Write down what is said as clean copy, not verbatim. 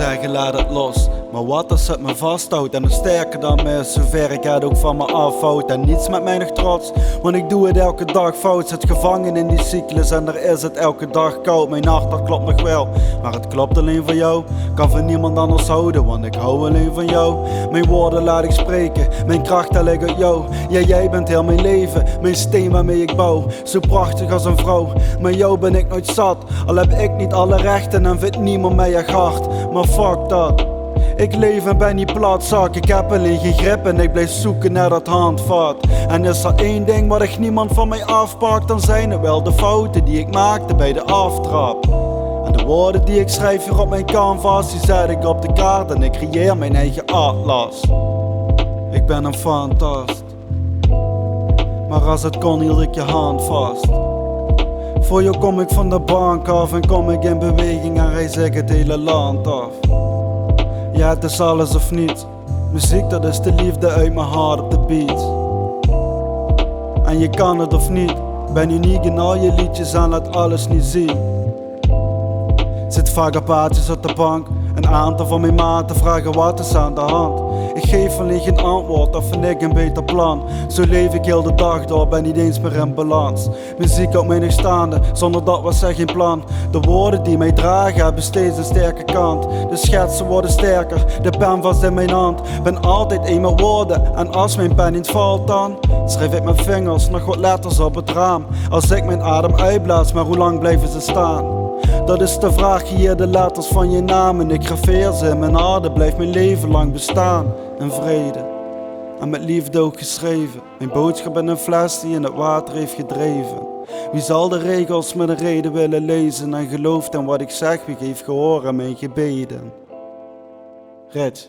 zeggen laat het los, maar wat als het me vasthoudt en nog sterker dan me is, zover ik het ook van me afhoud. En niets met mij nog trots, want ik doe het elke dag fout. Zit gevangen in die cyclus en er is het elke dag koud. Mijn hart dat klopt nog wel, maar het klopt alleen voor jou. Kan van niemand anders houden, want ik hou alleen van jou. Mijn woorden laat ik spreken, mijn kracht dat ligt uit jou. Ja, jij bent heel mijn leven, mijn steen waarmee ik bouw. Zo prachtig als een vrouw, maar jou ben ik nooit zat. Al heb ik niet alle rechten en vindt niemand mij echt hard. Maar fuck dat, ik leef en ben niet platzak. Ik heb alleen geen grip en ik blijf zoeken naar dat handvat. En is er één ding wat echt niemand van mij afpakt, dan zijn het wel de fouten die ik maakte bij de aftrap. En de woorden die ik schrijf hier op mijn canvas, die zet ik op de kaart en ik creëer mijn eigen atlas. Ik ben een fantast, maar als het kon hield ik je hand vast. Voor jou kom ik van de bank af en kom ik in beweging en reis ik het hele land af. Ja, het is alles of niets. Muziek, dat is de liefde uit mijn hart op de beat. En je kan het of niet, ben uniek in al je liedjes en laat alles niet zien. Zit vaak op paardjes op de bank, een aantal van mijn maten vragen wat is aan de hand. Ik geef alleen geen antwoord, dat vind ik een beter plan. Zo leef ik heel de dag door, ben niet eens meer in balans. Muziek houdt mij nog staande, zonder dat was er geen plan. De woorden die mij dragen hebben steeds een sterke kant. De schetsen worden sterker, de pen vast in mijn hand. Ben altijd één met woorden en als mijn pen niet valt dan schrijf ik met vingers nog wat letters op het raam. Als ik mijn adem uitblaas, maar hoe lang blijven ze staan? Dat is de vraag, hier de letters van je naam. En ik graveer ze in mijn harde, blijft mijn leven lang bestaan. In vrede, en met liefde ook geschreven. Mijn boodschap in een fles die in het water heeft gedreven. Wie zal de regels met een reden willen lezen en gelooft in wat ik zeg, wie geeft gehoor aan mijn gebeden? Ritch.